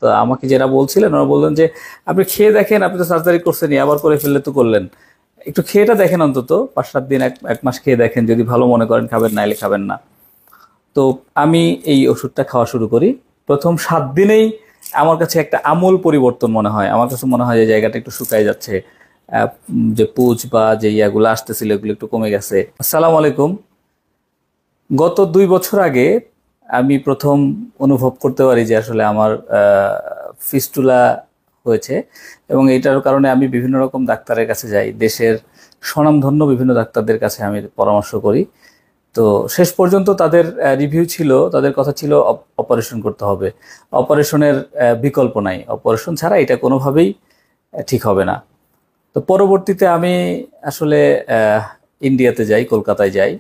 তো আমাকে যারা বলছিলেন ওরা বললেন যে আপনি খেয়ে দেখেন, আপনি তো সার্জারি করছেনই, আবার করে ফেললে তো করলেন, একটু খেয়েটা দেখেন, অন্তত 5-7 দিন, এক মাস খেয়ে দেখেন, যদি ভালো মনে করেন খাবেন, নাইলে খাবেন না। তো আমি এই ওষুধটা খাওয়া শুরু করি। প্রথম 7 দিনেই আমার কাছে একটা আমূল পরিবর্তন মনে হয়। আমার কাছে মনে হয় যে জায়গাটা একটু শুকায় যাচ্ছে, যে পুজ বা যে ইয়াগুলো আসতেছিল এগুলো একটু কমে গেছে। আসসালামু আলাইকুম। গত 2 বছর আগে আমি প্রথম অনুভব করতে পারি যে আসলে আমার ফিস্টুলা হয়েছে, এবং এটার কারণে আমি বিভিন্ন রকম ডাক্তারের কাছে যাই। দেশের স্বনামধন্য বিভিন্ন ডাক্তারদের কাছে আমি পরামর্শ করি। তো শেষ পর্যন্ত তাদের রিভিউ ছিল, তাদের কথা ছিল অপারেশন করতে হবে, অপারেশনের বিকল্প নাই, অপারেশন ছাড়া এটা কোনোভাবেই ঠিক হবে না। তো পরবর্তীতে আমি আসলে ইন্ডিয়াতে যাই, কলকাতায় যাই।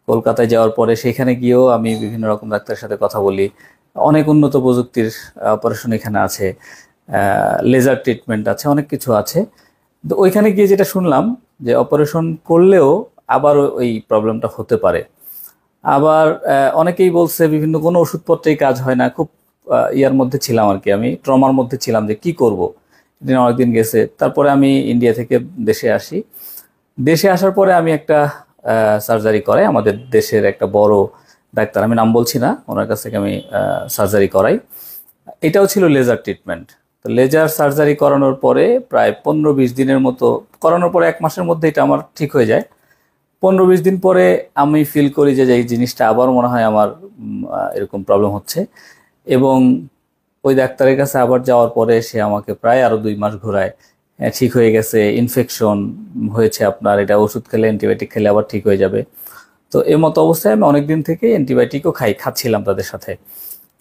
কলকাতায় যাওয়ার পরে সেখানে গিয়েও আমি বিভিন্ন রকম ডাক্তারের সাথে কথা বলি। অনেক উন্নত প্রযুক্তির অপারেশন এখানে আছে, লেজার ট্রিটমেন্ট আছে, অনেক কিছু আছে। তো ওইখানে গিয়ে যেটা শুনলাম যে অপারেশন করলেও আবার ওই প্রবলেমটা হতে পারে। আবার অনেকেই বলছে বিভিন্ন কোনো ওষুধপত্রেই কাজ হয় না। খুব ইয়ার মধ্যে ছিলাম আর কি, আমি ট্রমার মধ্যে ছিলাম যে কি করব। দিন অনেকদিন গেছে, তারপরে আমি ইন্ডিয়া থেকে দেশে আসি। দেশে আসার পরে আমি একটা সার্জারি করাই, আমাদের দেশের একটা বড় ডাক্তার, আমি নাম বলছি না, ওনার কাছ থেকে আমি সার্জারি করাই। এটাও ছিল লেজার ট্রিটমেন্ট। তো লেজার সার্জারি করানোর পরে প্রায় 15-20 দিনের মতো, করানোর পরে 1 মাসের মধ্যে এটা আমার ঠিক হয়ে যায়। 15-20 দিন পরে আমি ফিল করি যে এই জিনিসটা আবার মনে হয় আমার এরকম প্রবলেম হচ্ছে, এবং ওই ডাক্তারের কাছে আবার যাওয়ার পরে সে আমাকে প্রায় আরো 2 মাস ঘোরায়। ঠিক হয়ে গেছে, ইনফেকশন হয়েছে আপনার, এটা ওষুধ খেলে, অ্যান্টিবায়োটিক খেলে আবার ঠিক হয়ে যাবে। তো এই মতো অবস্থায় আমি অনেকদিন থেকে অ্যান্টিবায়োটিকও খাচ্ছিলাম তাদের সাথে,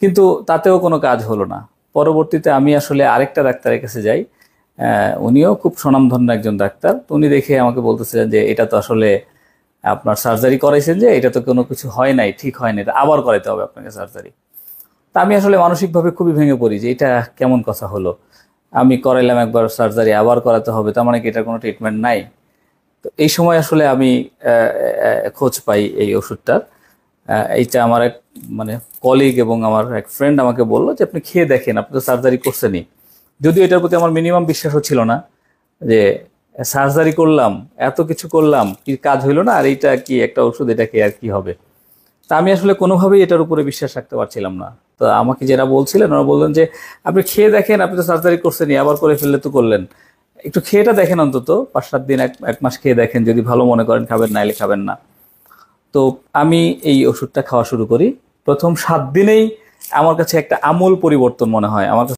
কিন্তু তাতেও কোনো কাজ হলো না। পরবর্তীতে আমি আসলে আরেকটা ডাক্তারের কাছে যাই। উনিও খুব স্বনামধন্য একজন ডাক্তার। তো উনি দেখে আমাকে বলতেছিলেন যে এটা তো আসলে আপনার সার্জারি করাইছেন, যে এটা তো কোনো কিছু হয় নাই, ঠিক হয় না, এটা আবার করাইতে হবে আপনাকে সার্জারি। তা আমি আসলে মানসিকভাবে খুবই ভেঙে পড়ি যে এটা কেমন কথা হলো, আমি করাইলাম একবার সার্জারি, আবার করাতে হবে, তার মানে কি এটার কোনো ট্রিটমেন্ট নাই? তো এই সময় আসলে আমি খোঁজ পাই এই ওষুধটার। এইটা আমার এক মানে কলিগ এবং আমার এক ফ্রেন্ড আমাকে বললো যে আপনি খেয়ে দেখেন, আপনি তো সার্জারি করছেনই। যদিও এটার প্রতি আমার মিনিমাম বিশ্বাসও ছিল না, যে সার্জারি করলাম, এত কিছু করলাম, কি কাজ হইলো না, আর এইটা কি একটা ওষুধ, এটা খেয়ে আর কি হবে? তা আমি আসলে কোনোভাবেই এটার উপরে বিশ্বাস রাখতে পারছিলাম না। তো আমাকে যারা বলছিলেন ওরা বললেন যে আপনি খেয়ে দেখেন, আপনি তো সার্জারি করছেনই, আবার করে ফেললে তো করলেন, একটু খেয়েটা দেখেন, অন্তত 5-7 দিন, এক মাস খেয়ে দেখেন, যদি ভালো মনে করেন খাবেন, নাইলে খাবেন না। তো আমি এই ওষুধটা খাওয়া শুরু করি। প্রথম 7 দিনেই আমার কাছে একটা আমূল পরিবর্তন মনে হয়। আমার